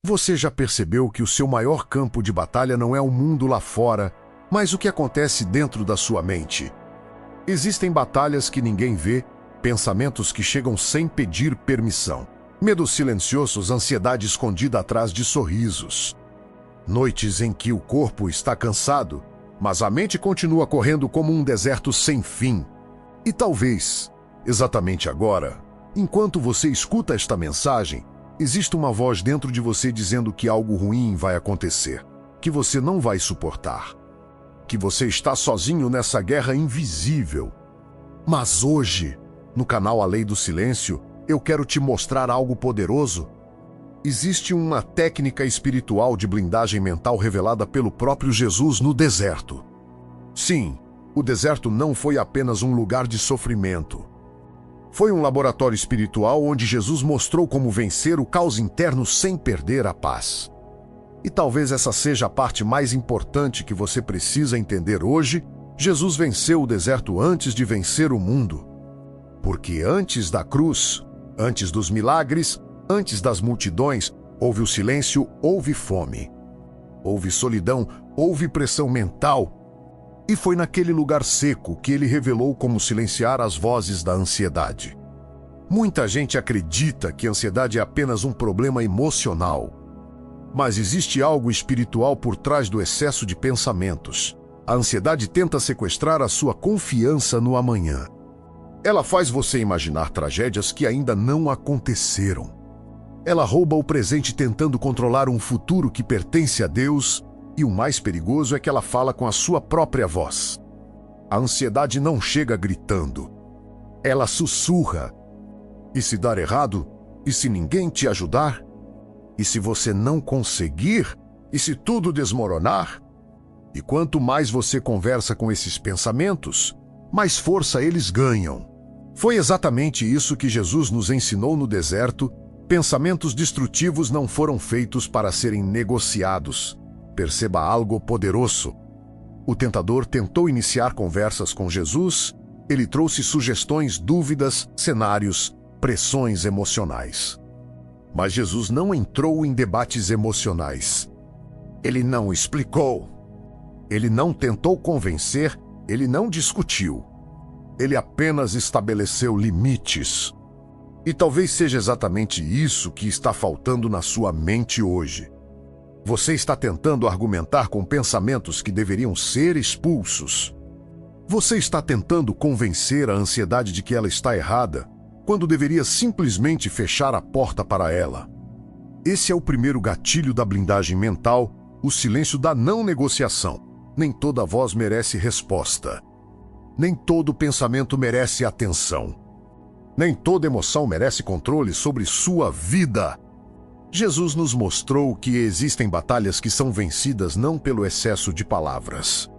Você já percebeu que o seu maior campo de batalha não é o mundo lá fora, mas o que acontece dentro da sua mente? Existem batalhas que ninguém vê, pensamentos que chegam sem pedir permissão, medos silenciosos, ansiedade escondida atrás de sorrisos. Noites em que o corpo está cansado, mas a mente continua correndo como um deserto sem fim. E talvez, exatamente agora, enquanto você escuta esta mensagem, existe uma voz dentro de você dizendo que algo ruim vai acontecer, que você não vai suportar, que você está sozinho nessa guerra invisível. Mas hoje, no canal A Lei do Silêncio, eu quero te mostrar algo poderoso. Existe uma técnica espiritual de blindagem mental revelada pelo próprio Jesus no deserto. Sim, o deserto não foi apenas um lugar de sofrimento. Foi um laboratório espiritual onde Jesus mostrou como vencer o caos interno sem perder a paz. E talvez essa seja a parte mais importante que você precisa entender hoje. Jesus venceu o deserto antes de vencer o mundo. Porque antes da cruz, antes dos milagres, antes das multidões, houve o silêncio, houve fome. Houve solidão, houve pressão mental. E foi naquele lugar seco que ele revelou como silenciar as vozes da ansiedade. Muita gente acredita que a ansiedade é apenas um problema emocional. Mas existe algo espiritual por trás do excesso de pensamentos. A ansiedade tenta sequestrar a sua confiança no amanhã. Ela faz você imaginar tragédias que ainda não aconteceram. Ela rouba o presente tentando controlar um futuro que pertence a Deus. E o mais perigoso é que ela fala com a sua própria voz. A ansiedade não chega gritando. Ela sussurra. E se dar errado? E se ninguém te ajudar? E se você não conseguir? E se tudo desmoronar? E quanto mais você conversa com esses pensamentos, mais força eles ganham. Foi exatamente isso que Jesus nos ensinou no deserto. Pensamentos destrutivos não foram feitos para serem negociados. Perceba algo poderoso. O tentador tentou iniciar conversas com Jesus. Ele trouxe sugestões, dúvidas, cenários, pressões emocionais. Mas Jesus não entrou em debates emocionais. Ele não explicou. Ele não tentou convencer. Ele não discutiu. Ele apenas estabeleceu limites. E talvez seja exatamente isso que está faltando na sua mente hoje. Você está tentando argumentar com pensamentos que deveriam ser expulsos. Você está tentando convencer a ansiedade de que ela está errada, quando deveria simplesmente fechar a porta para ela. Esse é o primeiro gatilho da blindagem mental, o silêncio da não negociação. Nem toda voz merece resposta. Nem todo pensamento merece atenção. Nem toda emoção merece controle sobre sua vida. Jesus nos mostrou que existem batalhas que são vencidas não pelo excesso de palavras,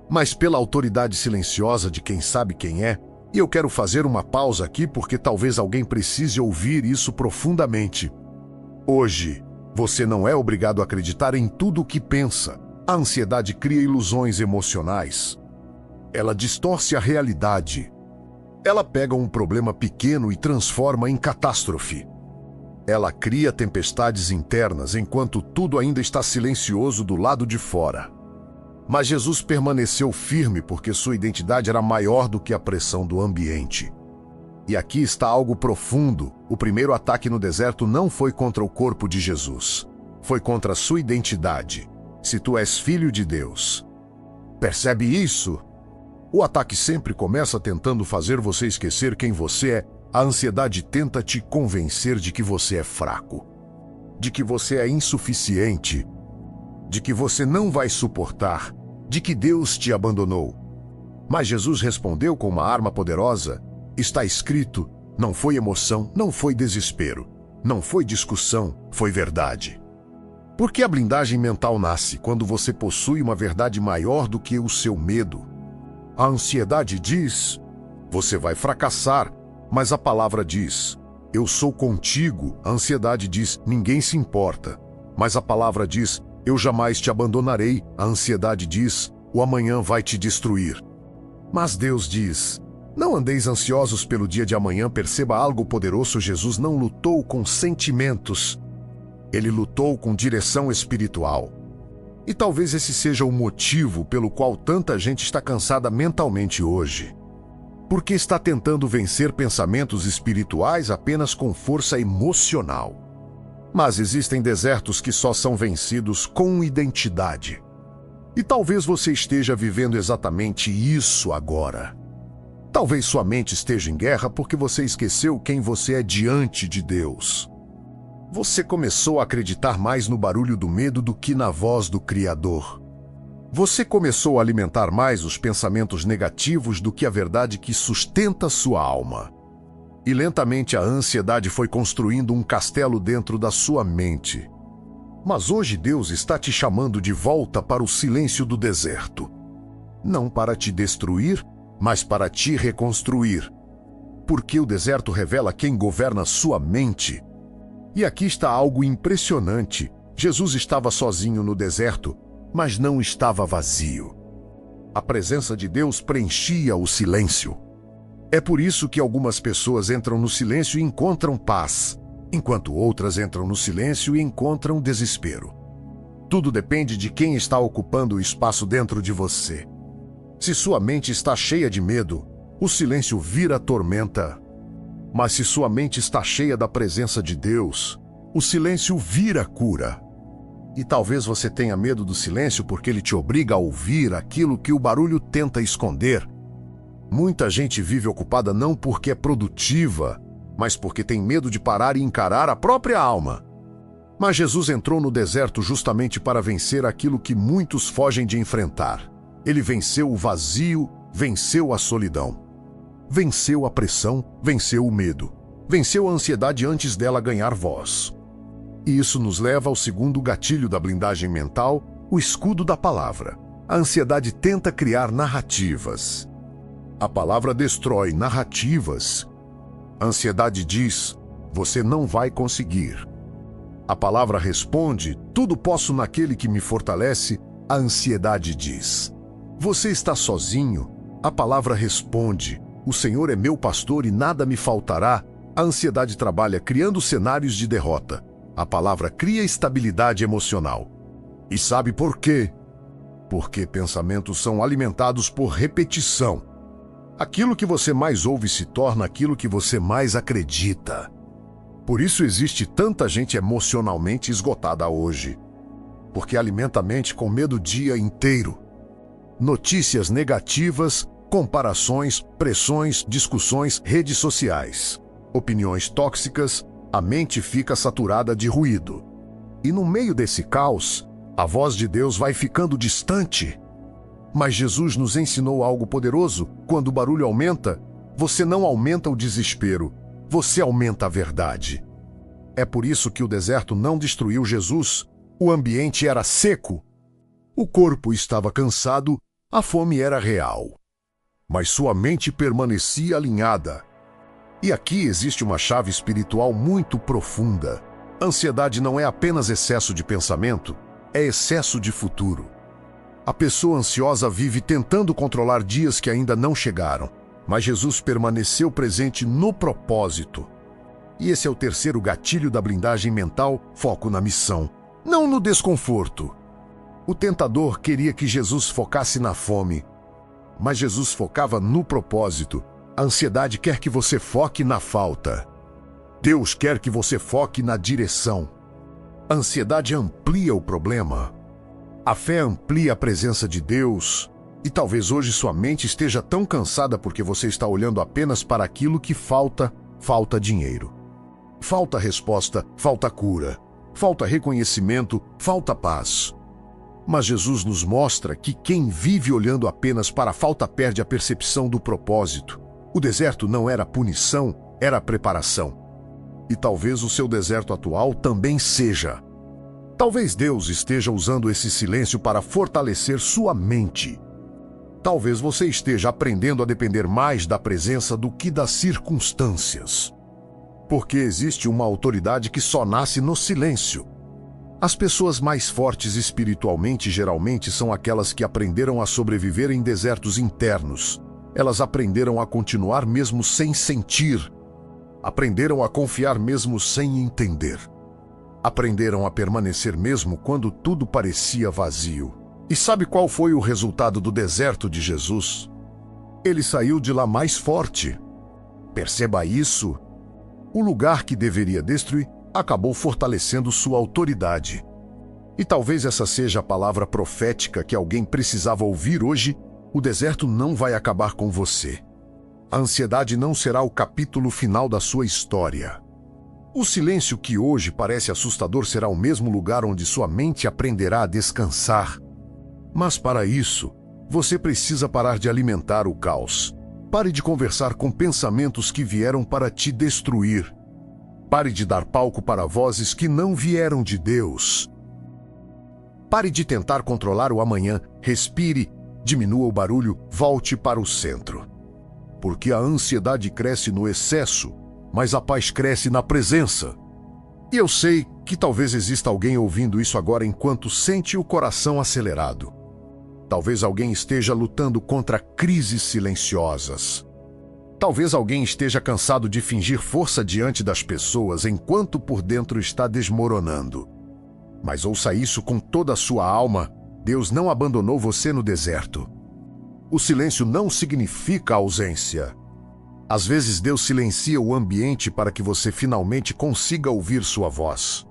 mas pela autoridade silenciosa de quem sabe quem é. E eu quero fazer uma pausa aqui porque talvez alguém precise ouvir isso profundamente. Hoje, você não é obrigado a acreditar em tudo o que pensa. A ansiedade cria ilusões emocionais. Ela distorce a realidade. Ela pega um problema pequeno e transforma em catástrofe. Ela cria tempestades internas enquanto tudo ainda está silencioso do lado de fora. Mas Jesus permaneceu firme porque sua identidade era maior do que a pressão do ambiente. E aqui está algo profundo. O primeiro ataque no deserto não foi contra o corpo de Jesus. Foi contra a sua identidade. Se tu és filho de Deus. Percebe isso? O ataque sempre começa tentando fazer você esquecer quem você é. A ansiedade tenta te convencer de que você é fraco, de que você é insuficiente, de que você não vai suportar, de que Deus te abandonou. Mas Jesus respondeu com uma arma poderosa. Está escrito, não foi emoção, não foi desespero, não foi discussão, foi verdade. Porque a blindagem mental nasce quando você possui uma verdade maior do que o seu medo. A ansiedade diz, você vai fracassar. Mas a palavra diz, eu sou contigo. A ansiedade diz, ninguém se importa. Mas a palavra diz, eu jamais te abandonarei. A ansiedade diz, o amanhã vai te destruir. Mas Deus diz, não andeis ansiosos pelo dia de amanhã. Perceba algo poderoso, Jesus não lutou com sentimentos. Ele lutou com direção espiritual. E talvez esse seja o motivo pelo qual tanta gente está cansada mentalmente hoje. Porque está tentando vencer pensamentos espirituais apenas com força emocional. Mas existem desertos que só são vencidos com identidade. E talvez você esteja vivendo exatamente isso agora. Talvez sua mente esteja em guerra porque você esqueceu quem você é diante de Deus. Você começou a acreditar mais no barulho do medo do que na voz do Criador. Você começou a alimentar mais os pensamentos negativos do que a verdade que sustenta sua alma. E lentamente a ansiedade foi construindo um castelo dentro da sua mente. Mas hoje Deus está te chamando de volta para o silêncio do deserto. Não para te destruir, mas para te reconstruir. Porque o deserto revela quem governa sua mente. E aqui está algo impressionante. Jesus estava sozinho no deserto, mas não estava vazio. A presença de Deus preenchia o silêncio. É por isso que algumas pessoas entram no silêncio e encontram paz, enquanto outras entram no silêncio e encontram desespero. Tudo depende de quem está ocupando o espaço dentro de você. Se sua mente está cheia de medo, o silêncio vira tormenta. Mas se sua mente está cheia da presença de Deus, o silêncio vira cura. E talvez você tenha medo do silêncio porque ele te obriga a ouvir aquilo que o barulho tenta esconder. Muita gente vive ocupada não porque é produtiva, mas porque tem medo de parar e encarar a própria alma. Mas Jesus entrou no deserto justamente para vencer aquilo que muitos fogem de enfrentar. Ele venceu o vazio, venceu a solidão. Venceu a pressão, venceu o medo. Venceu a ansiedade antes dela ganhar voz. E isso nos leva ao segundo gatilho da blindagem mental, o escudo da palavra. A ansiedade tenta criar narrativas. A palavra destrói narrativas. A ansiedade diz, você não vai conseguir. A palavra responde, tudo posso naquele que me fortalece. A ansiedade diz, você está sozinho. A palavra responde, o Senhor é meu pastor e nada me faltará. A ansiedade trabalha criando cenários de derrota. A palavra cria estabilidade emocional. E sabe por quê? Porque pensamentos são alimentados por repetição. Aquilo que você mais ouve se torna aquilo que você mais acredita. Por isso existe tanta gente emocionalmente esgotada hoje. Porque alimenta a mente com medo o dia inteiro. Notícias negativas, comparações, pressões, discussões, redes sociais, opiniões tóxicas, a mente fica saturada de ruído. E no meio desse caos, a voz de Deus vai ficando distante. Mas Jesus nos ensinou algo poderoso. Quando o barulho aumenta, você não aumenta o desespero, você aumenta a verdade. É por isso que o deserto não destruiu Jesus. O ambiente era seco. O corpo estava cansado, a fome era real. Mas sua mente permanecia alinhada. E aqui existe uma chave espiritual muito profunda. Ansiedade não é apenas excesso de pensamento, é excesso de futuro. A pessoa ansiosa vive tentando controlar dias que ainda não chegaram, mas Jesus permaneceu presente no propósito. E esse é o terceiro gatilho da blindagem mental, foco na missão, não no desconforto. O tentador queria que Jesus focasse na fome, mas Jesus focava no propósito. A ansiedade quer que você foque na falta. Deus quer que você foque na direção. A ansiedade amplia o problema. A fé amplia a presença de Deus. E talvez hoje sua mente esteja tão cansada porque você está olhando apenas para aquilo que falta. Falta dinheiro. Falta resposta, falta cura. Falta reconhecimento, falta paz. Mas Jesus nos mostra que quem vive olhando apenas para a falta perde a percepção do propósito. O deserto não era punição, era preparação. E talvez o seu deserto atual também seja. Talvez Deus esteja usando esse silêncio para fortalecer sua mente. Talvez você esteja aprendendo a depender mais da presença do que das circunstâncias. Porque existe uma autoridade que só nasce no silêncio. As pessoas mais fortes espiritualmente geralmente são aquelas que aprenderam a sobreviver em desertos internos. Elas aprenderam a continuar mesmo sem sentir. Aprenderam a confiar mesmo sem entender. Aprenderam a permanecer mesmo quando tudo parecia vazio. E sabe qual foi o resultado do deserto de Jesus? Ele saiu de lá mais forte. Perceba isso. O lugar que deveria destruir acabou fortalecendo sua autoridade. E talvez essa seja a palavra profética que alguém precisava ouvir hoje. O deserto não vai acabar com você. A ansiedade não será o capítulo final da sua história. O silêncio que hoje parece assustador será o mesmo lugar onde sua mente aprenderá a descansar. Mas para isso, você precisa parar de alimentar o caos. Pare de conversar com pensamentos que vieram para te destruir. Pare de dar palco para vozes que não vieram de Deus. Pare de tentar controlar o amanhã. Respire, diminua o barulho, volte para o centro. Porque a ansiedade cresce no excesso, mas a paz cresce na presença. E eu sei que talvez exista alguém ouvindo isso agora enquanto sente o coração acelerado. Talvez alguém esteja lutando contra crises silenciosas. Talvez alguém esteja cansado de fingir força diante das pessoas enquanto por dentro está desmoronando. Mas ouça isso com toda a sua alma: Deus não abandonou você no deserto. O silêncio não significa ausência. Às vezes Deus silencia o ambiente para que você finalmente consiga ouvir sua voz.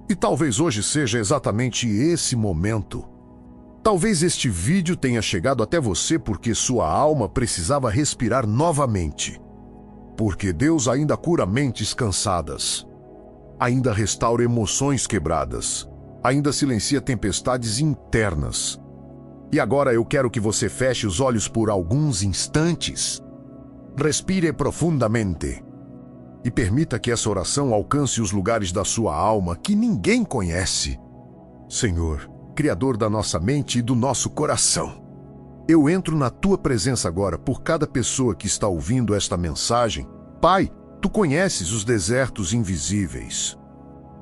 E talvez hoje seja exatamente esse momento. Talvez este vídeo tenha chegado até você porque sua alma precisava respirar novamente. Porque Deus ainda cura mentes cansadas. Ainda restaura emoções quebradas. Ainda silencia tempestades internas. E agora eu quero que você feche os olhos por alguns instantes. Respire profundamente. E permita que essa oração alcance os lugares da sua alma que ninguém conhece. Senhor, Criador da nossa mente e do nosso coração, eu entro na Tua presença agora por cada pessoa que está ouvindo esta mensagem. Pai, Tu conheces os desertos invisíveis.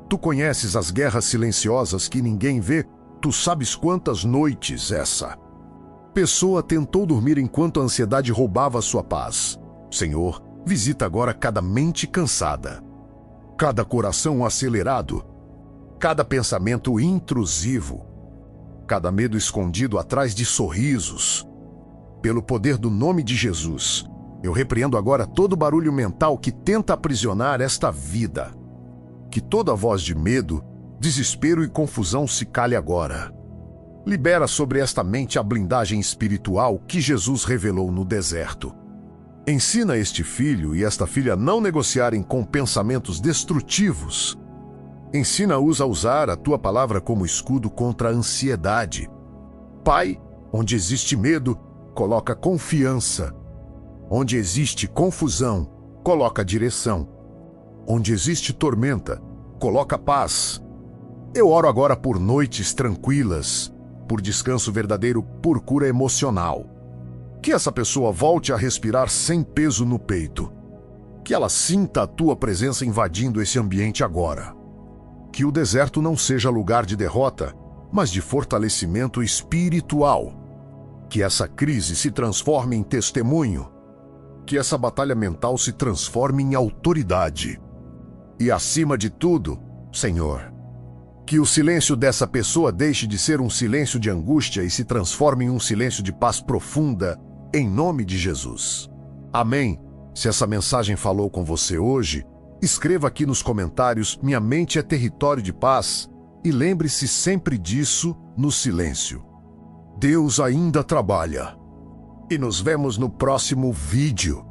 Tu conheces as guerras silenciosas que ninguém vê. Tu sabes quantas noites essa pessoa tentou dormir enquanto a ansiedade roubava sua paz. Senhor, visita agora cada mente cansada, cada coração acelerado, cada pensamento intrusivo, cada medo escondido atrás de sorrisos. Pelo poder do nome de Jesus, eu repreendo agora todo barulho mental que tenta aprisionar esta vida. Que toda voz de medo, desespero e confusão se cale agora. Libera sobre esta mente a blindagem espiritual que Jesus revelou no deserto. Ensina este filho e esta filha a não negociarem com pensamentos destrutivos. Ensina-os a usar a Tua palavra como escudo contra a ansiedade. Pai, onde existe medo, coloca confiança. Onde existe confusão, coloca direção. Onde existe tormenta, coloca paz. Eu oro agora por noites tranquilas, por descanso verdadeiro, por cura emocional. Que essa pessoa volte a respirar sem peso no peito. Que ela sinta a Tua presença invadindo esse ambiente agora. Que o deserto não seja lugar de derrota, mas de fortalecimento espiritual. Que essa crise se transforme em testemunho. Que essa batalha mental se transforme em autoridade. E acima de tudo, Senhor, que o silêncio dessa pessoa deixe de ser um silêncio de angústia e se transforme em um silêncio de paz profunda, em nome de Jesus. Amém. Se essa mensagem falou com você hoje, escreva aqui nos comentários: minha mente é território de paz, e lembre-se sempre disso no silêncio. Deus ainda trabalha. E nos vemos no próximo vídeo.